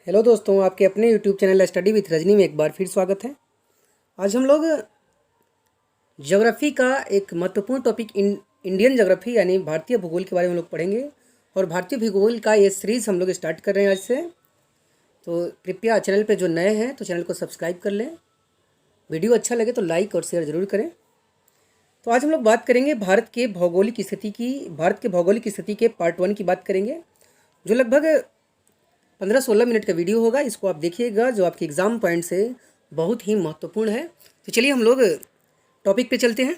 Hello दोस्तों, आपके अपने YouTube channel study with Rajni में एक बार फिर स्वागत है। आज हम लोग ज्योग्राफी का एक महत्वपूर्ण टॉपिक इंडियन ज्योग्राफी यानी भारतीय भूगोल के बारे में हम लोग पढ़ेंगे। और भारतीय भूगोल का ये सीरीज़ हम लोग स्टार्ट कर रहे हैं आज से। तो कृपया चैनल पे जो नए हैं तो चैनल को सब्सक्राइब कर लें। वीडियो अच्छा लगे तो लाइक और शेयर ज़रूर करें। तो आज हम लोग बात करेंगे भारत के भौगोलिक स्थिति के पार्ट 1 की बात करेंगे, जो लगभग 15-16 मिनट का वीडियो होगा। इसको आप देखिएगा, जो आपके एग्ज़ाम पॉइंट से बहुत ही महत्वपूर्ण है। तो चलिए हम लोग टॉपिक पे चलते हैं।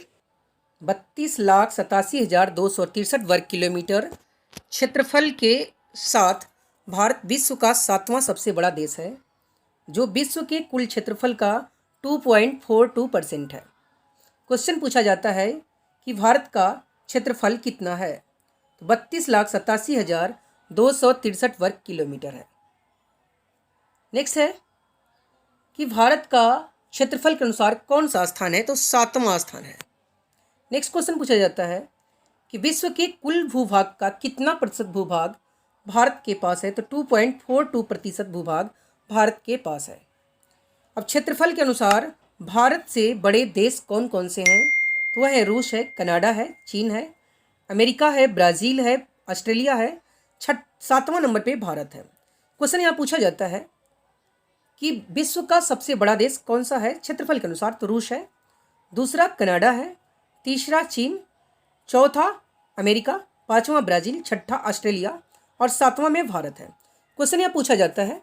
32,87,263 वर्ग किलोमीटर क्षेत्रफल के साथ भारत विश्व का 7वां सबसे बड़ा देश है, जो विश्व के कुल क्षेत्रफल का 2.42% है। क्वेश्चन पूछा जाता है कि भारत का क्षेत्रफल कितना है, तो 32,87,263 वर्ग किलोमीटर है। नेक्स्ट है कि भारत का क्षेत्रफल के अनुसार कौन सा स्थान है, तो 7वां स्थान है। नेक्स्ट क्वेश्चन पूछा जाता है कि विश्व के कुल भूभाग का कितना प्रतिशत भूभाग भारत के पास है, तो 2.42% भूभाग भारत के पास है। अब क्षेत्रफल के अनुसार भारत से बड़े देश कौन कौन से हैं, तो वह है रूस है, कनाडा है, चीन है, अमेरिका है, ब्राज़ील है, ऑस्ट्रेलिया है। 7वां नंबर पे भारत है। क्वेश्चन यहाँ पूछा जाता है कि विश्व का सबसे बड़ा देश कौन सा है क्षेत्रफल के अनुसार, तो रूस है, दूसरा कनाडा है, तीसरा चीन, चौथा अमेरिका, पांचवा ब्राज़ील, छठा ऑस्ट्रेलिया और 7वां में भारत है। क्वेश्चन यहाँ पूछा जाता है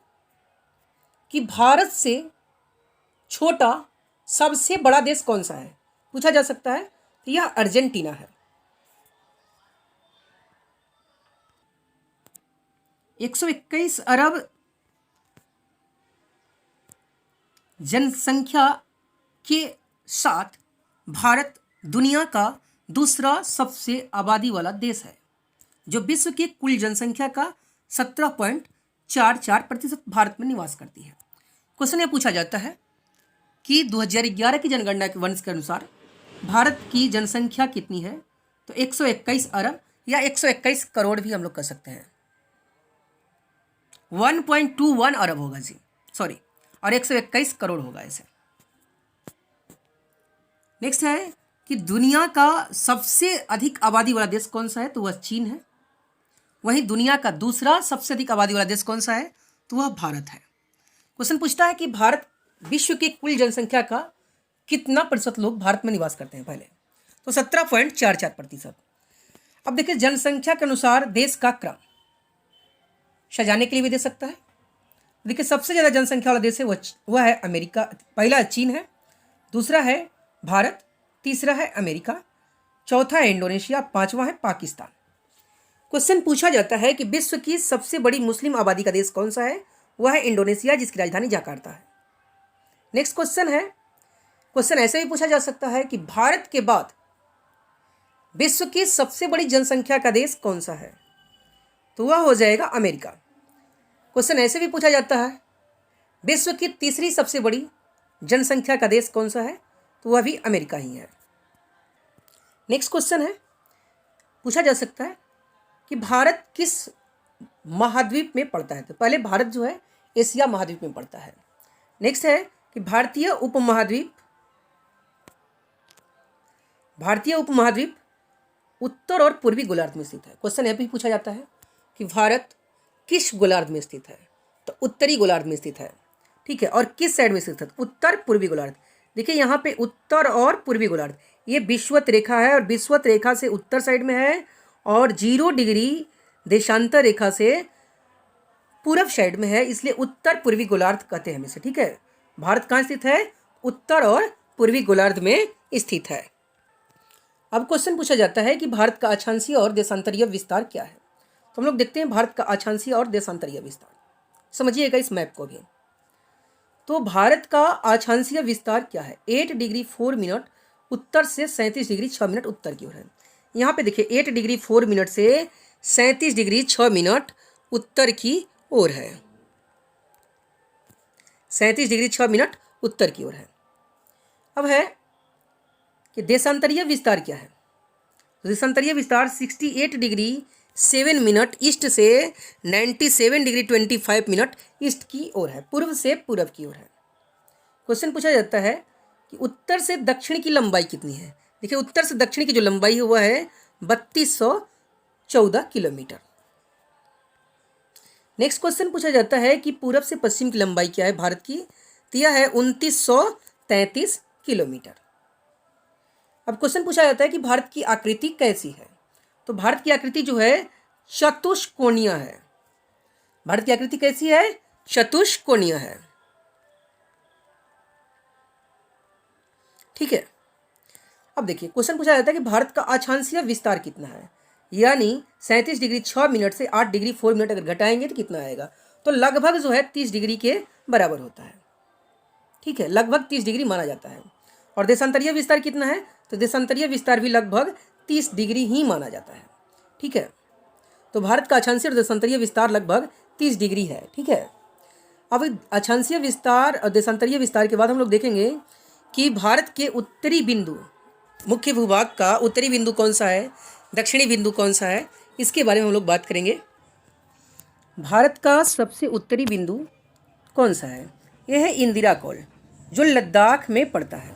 कि भारत से छोटा सबसे बड़ा देश कौन सा है, पूछा जा सकता है, तो यह अर्जेंटीना है। 121 अरब जनसंख्या के साथ भारत दुनिया का दूसरा सबसे आबादी वाला देश है, जो विश्व की कुल जनसंख्या का 17.44% भारत में निवास करती है। क्वेश्चन यह पूछा जाता है कि 2011 की जनगणना के वंश के अनुसार भारत की जनसंख्या कितनी है, तो 121 अरब या 121 करोड़ भी हम लोग कर सकते हैं। 1.21 अरब होगा जी, सॉरी, और 121 करोड़ होगा ऐसे। नेक्स्ट है कि दुनिया का सबसे अधिक आबादी वाला देश कौन सा है, तो वह चीन है। वहीं दुनिया का दूसरा सबसे अधिक आबादी वाला देश कौन सा है, तो वह भारत है। क्वेश्चन पूछता है कि भारत विश्व के कुल जनसंख्या का कितना प्रतिशत लोग भारत में निवास करते हैं पहले, तो 17.44%। अब देखिए, जनसंख्या के अनुसार देश का क्रम सजाने के लिए भी दे सकता है। देखिए, सबसे ज़्यादा जनसंख्या वाला देश है वह है अमेरिका, पहला चीन है, दूसरा है भारत, तीसरा है अमेरिका, चौथा है इंडोनेशिया, पांचवा है पाकिस्तान। क्वेश्चन पूछा जाता है कि विश्व की सबसे बड़ी मुस्लिम आबादी का देश कौन सा है, वह है इंडोनेशिया, जिसकी राजधानी जकार्ता है। नेक्स्ट क्वेश्चन है, क्वेश्चन ऐसे भी पूछा जा सकता है कि भारत के बाद विश्व की सबसे बड़ी जनसंख्या का देश कौन सा है, तो वह हो जाएगा अमेरिका। क्वेश्चन ऐसे भी पूछा जाता है विश्व की तीसरी सबसे बड़ी जनसंख्या का देश कौन सा है, तो वह भी अमेरिका ही है। नेक्स्ट क्वेश्चन है, पूछा जा सकता है कि भारत किस महाद्वीप में पड़ता है, तो पहले भारत जो है एशिया महाद्वीप में पड़ता है। नेक्स्ट है कि भारतीय उपमहाद्वीप उत्तर और पूर्वी गोलार्ध में स्थित है। क्वेश्चन यह भी पूछा जाता है कि भारत किस गोलार्ध में स्थित है, तो उत्तरी गोलार्ध में स्थित है, ठीक है। और किस साइड में स्थित है, उत्तर पूर्वी गोलार्ध। देखिए, यहाँ पे उत्तर और पूर्वी गोलार्ध ये विषुवत रेखा है, और विषुवत रेखा से उत्तर साइड में है, और 0 डिग्री देशांतर रेखा से पूर्व साइड में है, इसलिए उत्तर पूर्वी गोलार्ध कहते हैं इसे, ठीक है। भारत कहाँ स्थित है, उत्तर और पूर्वी गोलार्ध में स्थित है। अब क्वेश्चन पूछा जाता है कि भारत का अक्षांशीय और देशांतरीय विस्तार क्या है, तो हम लोग देखते हैं भारत का अक्षांशीय और देशांतरीय विस्तार। समझिएगा इस मैप को भी। तो भारत का अक्षांशीय विस्तार क्या है, 8 डिग्री 4 मिनट उत्तर से 37 डिग्री 6 मिनट उत्तर की ओर है। यहाँ पे देखिए, 8 डिग्री 4 मिनट से 37 डिग्री 6 मिनट उत्तर की ओर है, 37 डिग्री 6 मिनट उत्तर की ओर है। अब है कि देशांतरीय विस्तार क्या है, तो देशांतरीय विस्तार 68 डिग्री 7 मिनट ईस्ट से 97 डिग्री 25 मिनट ईस्ट की ओर है, पूर्व से पूरब की ओर है। क्वेश्चन पूछा जाता है कि उत्तर से दक्षिण की लंबाई कितनी है। देखिए उत्तर से दक्षिण की जो लंबाई है वह है 3214 किलोमीटर। नेक्स्ट क्वेश्चन पूछा जाता है कि पूरब से पश्चिम की लंबाई क्या है भारत की, तो यह है 2933 किलोमीटर। अब क्वेश्चन पूछा जाता है कि भारत की आकृति कैसी है, तो भारत की आकृति जो है चतुष्कोणीय है। भारत की आकृति कैसी है, चतुष्कोणीय है। ठीक है, अब देखिए क्वेश्चन पूछा जाता है कि भारत का अक्षांशीय विस्तार कितना है, यानी 37 डिग्री 6 मिनट से 8 डिग्री 4 मिनट अगर घटाएंगे तो कितना आएगा, तो लगभग जो है 30 डिग्री के बराबर होता है। ठीक है, लगभग 30 डिग्री माना जाता है। और देशांतरीय विस्तार कितना है, तो देशांतरीय विस्तार भी लगभग 30 डिग्री ही माना जाता है। ठीक है, तो भारत का अक्षांशीय और देशांतरीय विस्तार लगभग 30 डिग्री है। ठीक है, अब अक्षांशीय विस्तार और देशांतरीय विस्तार के बाद हम लोग देखेंगे कि भारत के उत्तरी बिंदु, मुख्य भूभाग का उत्तरी बिंदु कौन सा है, दक्षिणी बिंदु कौन सा है, इसके बारे में हम लोग बात करेंगे। भारत का सबसे उत्तरी बिंदु कौन सा है, यह है इंदिरा कौल, जो लद्दाख में पड़ता है।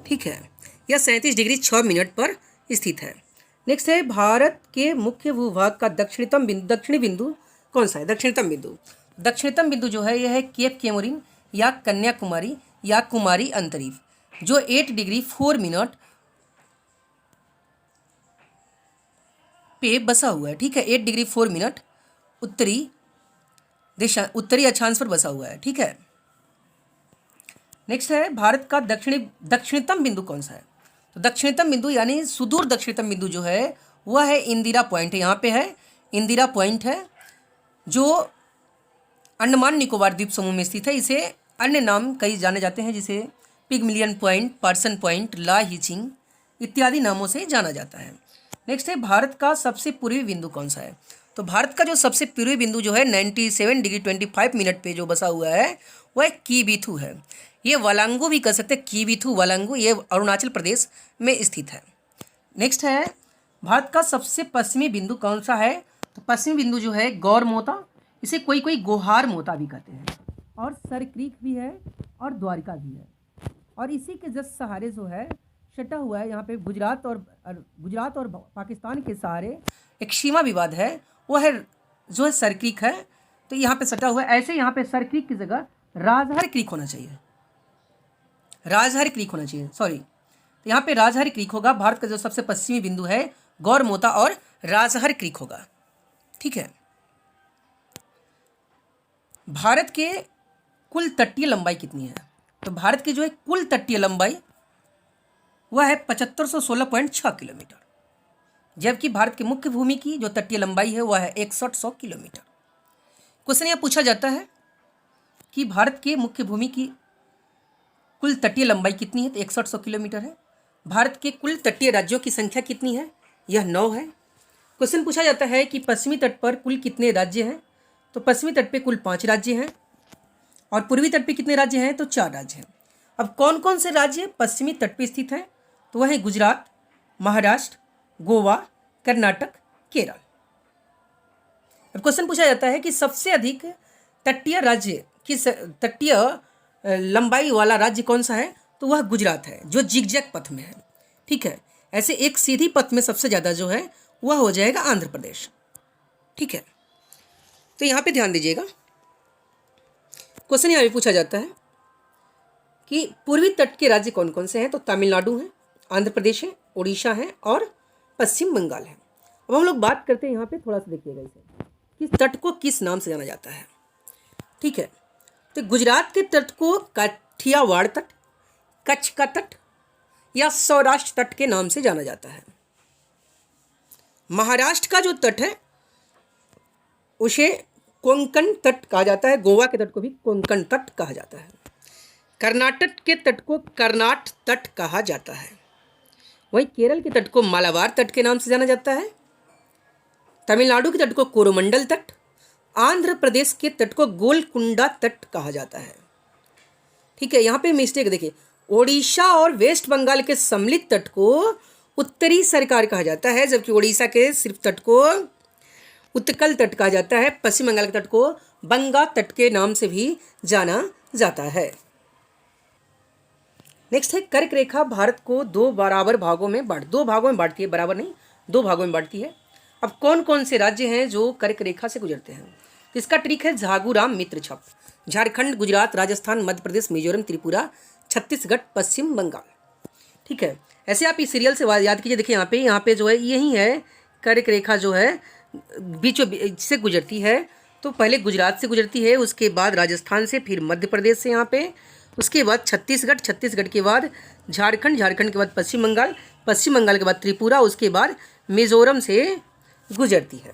ठीक है, यह 37 डिग्री 6 मिनट पर स्थित है। नेक्स्ट है भारत के मुख्य भूभाग का दक्षिणी बिंदु कौन सा है, दक्षिणतम बिंदु जो है यह है केप केमोरिन या कन्याकुमारी या कुमारी अंतरीव, जो 8 डिग्री 4 मिनट पे बसा हुआ है। ठीक है, 8 डिग्री 4 मिनट उत्तरी अक्षांश पर बसा हुआ है। ठीक है, नेक्स्ट है भारत का दक्षिणतम बिंदु कौन सा है, तो दक्षिणतम बिंदु यानी सुदूर दक्षिणतम बिंदु जो है वह है इंदिरा पॉइंट, यहाँ पे है इंदिरा पॉइंट है, जो अंडमान निकोबार द्वीप समूह में स्थित है। इसे अन्य नाम कई जाने जाते हैं, जिसे पिगमिलियन पॉइंट, पार्सन पॉइंट, ला हिचिंग इत्यादि नामों से जाना जाता है। नेक्स्ट है भारत का सबसे पूर्वी बिंदु कौन सा है, तो भारत का जो सबसे पूर्वी बिंदु जो है 97 डिग्री 25 मिनट पे जो बसा हुआ है वह कीबिथु है। ये वालांगू भी कह सकते हैं, कीबिथु वालांगू, ये अरुणाचल प्रदेश में स्थित है। नेक्स्ट है भारत का सबसे पश्चिमी बिंदु कौन सा है, तो पश्चिमी बिंदु जो है गौर मोता, इसे कोई कोई गोहार मोता भी कहते हैं, और सर क्रीक भी है और द्वारिका भी है। और इसी के जस्ट सहारे जो है सटा हुआ है, यहाँ पे गुजरात और पाकिस्तान के सहारे एक सीमा विवाद है, वो है जो है सर क्रीक है, तो यहाँ पे सटा हुआ है। ऐसे यहाँ पे सर क्रीक की जगह राजहर क्रीक होना चाहिए, सॉरी, तो यहाँ पे राजहर क्रीक होगा। भारत का जो सबसे पश्चिमी बिंदु है गौर मोता और राजहर क्रीक होगा। ठीक है, भारत के कुल तटीय लंबाई कितनी है, तो भारत की जो है कुल तटीय लंबाई वह है 7516.6 किलोमीटर, जबकि भारत की मुख्य भूमि की जो तटीय लंबाई है वह है 6100 किलोमीटर। क्वेश्चन यह पूछा जाता है कि भारत के मुख्य भूमि की कुल तटीय लंबाई कितनी है, तो 6100 किलोमीटर है। भारत के कुल तटीय राज्यों की संख्या कितनी है, यह 9 है। क्वेश्चन पूछा जाता है कि पश्चिमी तट पर कुल कितने राज्य हैं, तो पश्चिमी तट पे कुल 5 राज्य हैं, और पूर्वी तट पे कितने राज्य हैं, तो 4 राज्य हैं। अब कौन कौन से राज्य पश्चिमी तट पे स्थित हैं, तो वह है गुजरात, महाराष्ट्र, गोवा, कर्नाटक, केरल। अब क्वेश्चन पूछा जाता है कि सबसे अधिक तटीय राज्य किस तटीय लंबाई वाला राज्य कौन सा है, तो वह गुजरात है, जो जिगजैग पथ में है। ठीक है, ऐसे एक सीधी पथ में सबसे ज़्यादा जो है वह हो जाएगा आंध्र प्रदेश। ठीक है, तो यहाँ पे ध्यान दीजिएगा, क्वेश्चन यहाँ भी पूछा जाता है कि पूर्वी तट के राज्य कौन कौन से हैं, तो तमिलनाडु है, आंध्र प्रदेश है, उड़ीसा है और पश्चिम बंगाल है। अब हम लोग बात करते हैं यहाँ पे, थोड़ा सा देखिएगा इसे कि तट को किस नाम से जाना जाता है। ठीक है, तो गुजरात के तट को काठियावाड़ तट, कच्छ का तट या सौराष्ट्र तट के नाम से जाना जाता है। महाराष्ट्र का जो तट है उसे कोंकण तट कहा जाता है, गोवा के तट को भी कोंकण तट कहा जाता है। कर्नाटक के तट को कर्नाट तट कहा जाता है। वहीं केरल के तट को मालाबार तट के नाम से जाना जाता है। तमिलनाडु के तट को कोरोमंडल तट, आंध्र प्रदेश के तट को गोलकुंडा तट कहा जाता है। ठीक है, यहाँ पे मिस्टेक देखिए, ओडिशा और वेस्ट बंगाल के सम्मिलित तट को उत्तरी सरकार कहा जाता है, जबकि ओडिशा के सिर्फ तट को उत्कल तट कहा जाता है। पश्चिम बंगाल के तट को बंगा तट के नाम से भी जाना जाता है। नेक्स्ट है कर्क रेखा भारत को दो भागों में बांटती है, बराबर नहीं, दो भागों में बांटती है। अब कौन कौन से राज्य हैं जो कर्क रेखा से गुजरते हैं? इसका ट्रिक है झागुराम मित्र छप। झारखंड, गुजरात, राजस्थान, मध्य प्रदेश, मिजोरम, त्रिपुरा, छत्तीसगढ़, पश्चिम बंगाल। ठीक है, ऐसे आप इस सीरियल से याद कीजिए। देखिए यहाँ पे जो है यही है कर्क रेखा जो है बीचों बीच से गुजरती है। तो पहले गुजरात से गुजरती है, उसके बाद राजस्थान से, फिर मध्य प्रदेश से यहाँ पे, उसके बाद छत्तीसगढ़, छत्तीसगढ़ के बाद झारखंड, झारखंड के बाद पश्चिम बंगाल, पश्चिम बंगाल के बाद त्रिपुरा, उसके बाद मिजोरम से गुजरती है।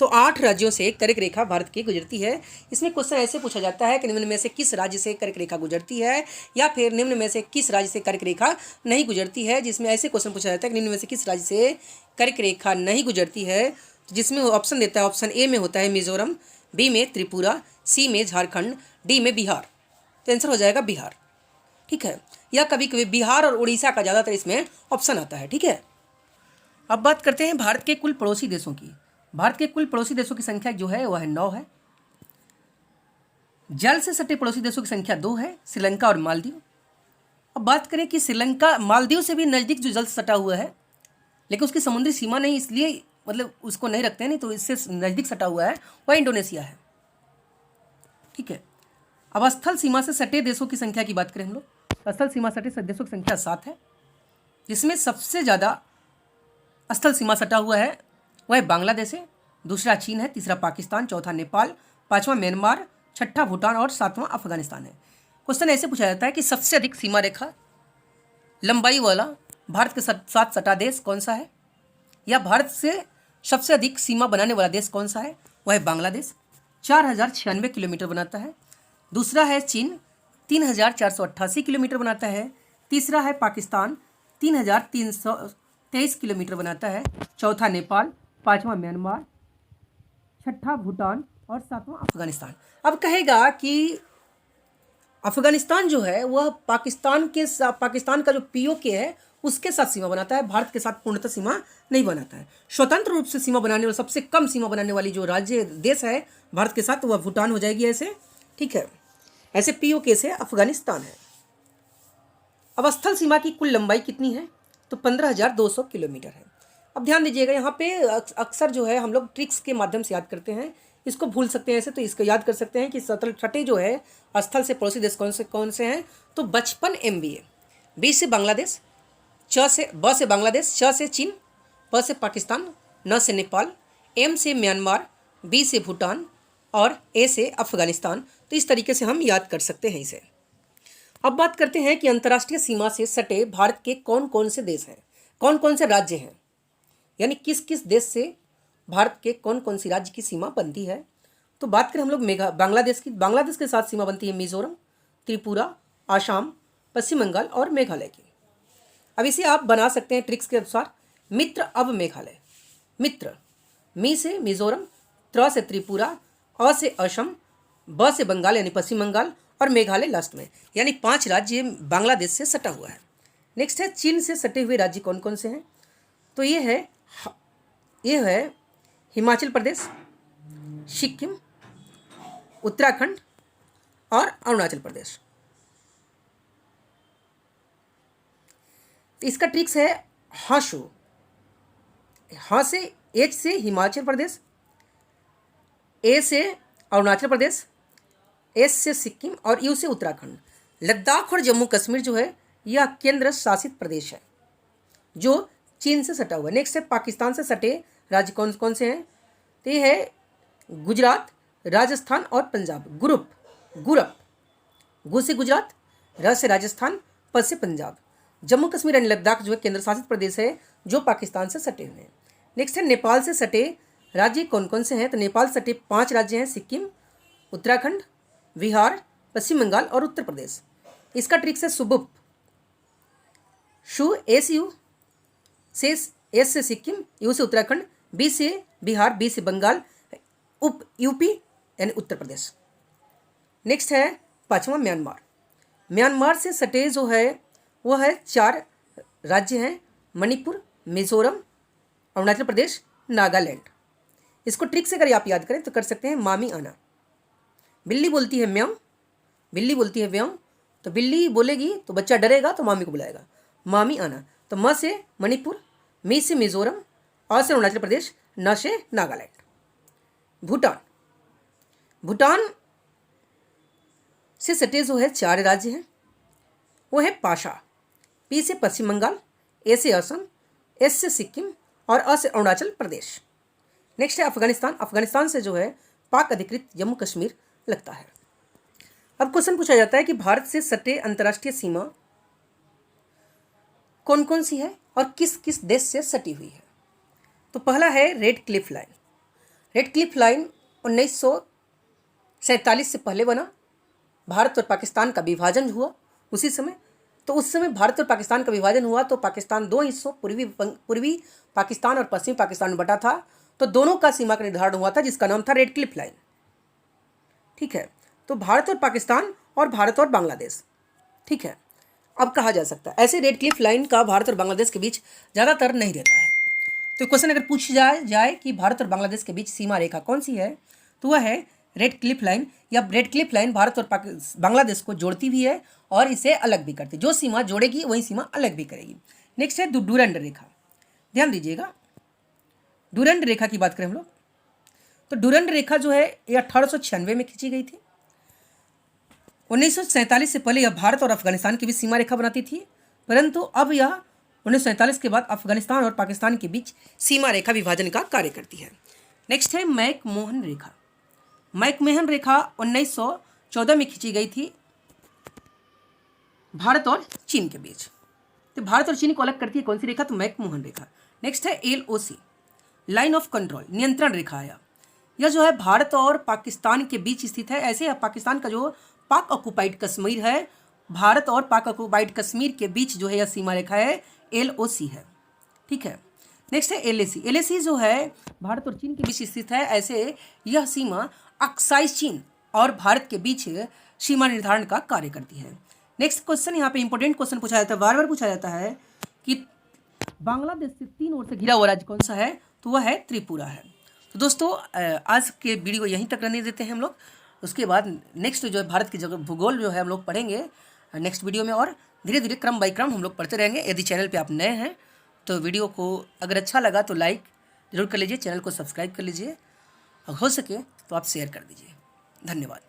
तो 8 राज्यों से कर्क रेखा भारत की गुजरती है। इसमें क्वेश्चन ऐसे पूछा जाता है कि निम्न में से किस राज्य से कर्क रेखा गुजरती है, या फिर निम्न में से किस राज्य से कर्क रेखा नहीं गुजरती है। जिसमें ऐसे क्वेश्चन पूछा जाता है कि निम्न में से किस राज्य से कर्क रेखा नहीं गुजरती है, जिसमें ऑप्शन देता है, ऑप्शन ए में होता है मिजोरम, बी में त्रिपुरा, सी में झारखंड, डी में बिहार। तो आंसर हो जाएगा बिहार। ठीक है, या कभी कभी बिहार और उड़ीसा का ज़्यादातर इसमें ऑप्शन आता है। ठीक है, अब बात करते हैं भारत के कुल पड़ोसी देशों की। भारत के कुल पड़ोसी देशों की संख्या जो है वह 9 है। जल से सटे पड़ोसी देशों की संख्या 2 है, श्रीलंका और मालदीव। अब बात करें कि श्रीलंका मालदीव से भी नज़दीक जो जल से सटा हुआ है, लेकिन उसकी समुद्री सीमा नहीं, इसलिए मतलब उसको नहीं रखते हैं, नहीं तो इससे नज़दीक सटा हुआ है वह इंडोनेशिया है। ठीक है, अब स्थल सीमा से सटे देशों की संख्या की बात करें हम लोग। स्थल सीमा सटे देशों की संख्या 7 है, जिसमें सबसे ज़्यादा स्थल सीमा सटा हुआ है वह बांग्लादेश है, दूसरा चीन है, तीसरा पाकिस्तान, चौथा नेपाल, पांचवा म्यांमार, छठा भूटान और सातवां अफगानिस्तान है। क्वेश्चन ऐसे पूछा जाता है कि सबसे अधिक सीमा रेखा लंबाई वाला भारत के साथ सटा देश कौन सा है, या भारत से सबसे अधिक सीमा बनाने वाला देश कौन सा है? वह है बांग्लादेश, 4096 किलोमीटर बनाता है। दूसरा है चीन, 3488 किलोमीटर बनाता है। तीसरा है पाकिस्तान, 3323 किलोमीटर बनाता है। चौथा नेपाल, पांचवा म्यांमार, छठा भूटान और सातवां अफगानिस्तान। अब कहेगा कि अफगानिस्तान जो है वह पाकिस्तान का जो पीओके है उसके साथ सीमा बनाता है, भारत के साथ पूर्णतः सीमा नहीं बनाता है। स्वतंत्र रूप से सीमा बनाने वाला, सबसे कम सीमा बनाने वाली जो राज्य देश है भारत के साथ, वह भूटान हो जाएगी ऐसे। ठीक है, ऐसे पीओके से अफगानिस्तान है। अब स्थल सीमा की कुल लंबाई कितनी है? तो 15,200 किलोमीटर है। अब ध्यान दीजिएगा, यहाँ पे अक्सर जो है हम लोग ट्रिक्स के माध्यम से याद करते हैं, इसको भूल सकते हैं ऐसे, तो इसको याद कर सकते हैं कि छठे जो है स्थल से पड़ोसी देश कौन से हैं? तो 55 MBA। बी से बांग्लादेश, ब से बांग्लादेश, च से चीन, प से पाकिस्तान, न से नेपाल, एम से म्यांमार, बी से भूटान और ए से अफगानिस्तान। तो इस तरीके से हम याद कर सकते हैं इसे। अब बात करते हैं कि अंतर्राष्ट्रीय सीमा से सटे भारत के कौन कौन से देश हैं, कौन कौन से राज्य हैं, यानी किस किस देश से भारत के कौन कौन सी राज्य की सीमा बनती है। तो बात करें हम लोग बांग्लादेश की। बांग्लादेश के साथ सीमा बनती है मिजोरम, त्रिपुरा, आसाम, पश्चिम बंगाल और मेघालय की। अब इसे आप बना सकते हैं ट्रिक्स के अनुसार। मित्र अब मेघालय, मित्र, मी से मिजोरम, त्र से त्रिपुरा, अ से असम, ब से बंगाल यानी पश्चिम बंगाल और मेघालय लास्ट में, यानी 5 राज्य बांग्लादेश से सटा हुआ है। नेक्स्ट है चीन से सटे हुए राज्य कौन कौन से हैं? तो ये है हिमाचल प्रदेश, सिक्किम, उत्तराखंड और अरुणाचल प्रदेश। तो इसका ट्रिक्स है हाशु, हाँ से एच से हिमाचल प्रदेश, ए से अरुणाचल प्रदेश, एस से सिक्किम और यू से उत्तराखंड। लद्दाख और जम्मू कश्मीर जो है यह केंद्र शासित प्रदेश है जो चीन से सटा हुआ है। नेक्स्ट है पाकिस्तान से सटे राज्य कौन कौन से हैं? तो ये है गुजरात, राजस्थान और पंजाब। गुरप, गु से गुजरात, र से राजस्थान, प से पंजाब। जम्मू कश्मीर एंड लद्दाख जो है केंद्र शासित प्रदेश है जो पाकिस्तान से सटे हुए हैं। नेक्स्ट है नेपाल से सटे राज्य कौन कौन से हैं? तो नेपाल से सटे 5 राज्य हैं, सिक्किम, उत्तराखंड, बिहार, पश्चिम बंगाल और उत्तर प्रदेश। इसका ट्रिक्स है सुबुप, शु एस यू से एस से सिक्किम, यू से उत्तराखंड, बी से बिहार, बी से बंगाल, उप यूपी यानी उत्तर प्रदेश। नेक्स्ट है 5वां म्यांमार। म्यांमार से सटे जो है वह है 4 राज्य हैं, मणिपुर, मिजोरम, अरुणाचल प्रदेश, नागालैंड। इसको ट्रिक से अगर आप याद करें तो कर सकते हैं मामी आना। बिल्ली बोलती है म्याऊं, बिल्ली बोलती है व्याऊं, तो बिल्ली बोलेगी तो बच्चा डरेगा तो मामी को बुलाएगा, मामी आना। तो म से मणिपुर, मी से मिजोरम, अ से अरुणाचल प्रदेश, न से नागालैंड। भूटान, भूटान से सटे जो है 4 राज्य हैं, वो है पाशा। पी से पश्चिम बंगाल, ए से असम, एस से सिक्किम और अ से अरुणाचल प्रदेश। नेक्स्ट है अफगानिस्तान। अफगानिस्तान से जो है पाक अधिकृत जम्मू कश्मीर लगता है। अब क्वेश्चन पूछा जाता है कि भारत से सटे अंतर्राष्ट्रीय सीमा कौन कौन सी है और किस किस देश से सटी हुई है। तो पहला है red Cliff line. Red Cliff line 1947 से पहले बना। भारत और पाकिस्तान का विभाजन हुआ उसी समय। तो उस समय भारत और पाकिस्तान का विभाजन हुआ तो पाकिस्तान 2 हिस्सों पूर्वी पाकिस्तान और पश्चिमी पाकिस्तान में बटा था। तो दोनों का सीमा का निर्धारण हुआ था जिसका नाम था रेड क्लिफ लाइन। ठीक है, तो भारत और पाकिस्तान और भारत और बांग्लादेश। ठीक है, अब कहा जा सकता है ऐसे रेड क्लिफ लाइन का भारत और बांग्लादेश के बीच ज़्यादातर नहीं रहता है। तो क्वेश्चन अगर पूछ जाए कि भारत और बांग्लादेश के बीच सीमा रेखा कौन सी है, तो वह है रेड क्लिफ लाइन। या रेड क्लिफ लाइन भारत और बांग्लादेश को जोड़ती भी है और इसे अलग भी करती है। जो सीमा जोड़ेगी वही सीमा अलग भी करेगी। नेक्स्ट है डूरंड रेखा। ध्यान दीजिएगा, डूरंड रेखा की बात करें हम लोग तो डूरंड रेखा जो है ये 1896 में खींची गई थी। 1947 से पहले यह भारत और अफगानिस्तान की बीच सीमा रेखा बनाती थी, परंतु अब यह 1947 के बाद अफगानिस्तान और पाकिस्तान के बीच सीमा रेखा विभाजन का कार्य करती है। नेक्स्ट है मैकमोहन रेखा। मैकमोहन रेखा 1914 में खींची गई थी भारत और चीन के बीच। तो भारत और चीन को अलग करती है कौन सी रेखा, तो मैकमोहन रेखा। नेक्स्ट है LOC, लाइन ऑफ कंट्रोल, नियंत्रण रेखा है। यह जो है भारत और पाकिस्तान के बीच स्थित है। ऐसे पाकिस्तान का जो पाक ऑक्युपाइड कश्मीर है, भारत और पाक ऑक्युपाइड कश्मीर के बीच जो है यह सीमा रेखा है, LOC है। ठीक है, नेक्स्ट है LAC। LAC जो है भारत और चीन के बीच स्थित है। ऐसे यह सीमा अक्साई चीन और भारत के बीच सीमा निर्धारण का कार्य करती है। नेक्स्ट क्वेश्चन, यहाँ पे इंपॉर्टेंट क्वेश्चन पूछा जाता है, बार बार पूछा जाता है कि बांग्लादेश से 3 ओर से घिरा हुआ राज्य कौन सा है, तो वह है त्रिपुरा है। तो दोस्तों आज के वीडियो यहीं तक रहने देते हैं हम लोग। उसके बाद नेक्स्ट जो है भारत की जगह भूगोल जो है हम लोग पढ़ेंगे नेक्स्ट वीडियो में, और धीरे धीरे क्रम बाई क्रम हम लोग पढ़ते रहेंगे। यदि चैनल पे आप नए हैं तो वीडियो को अगर अच्छा लगा तो लाइक जरूर कर लीजिए, चैनल को सब्सक्राइब कर लीजिए और हो सके तो आप शेयर कर दीजिए। धन्यवाद।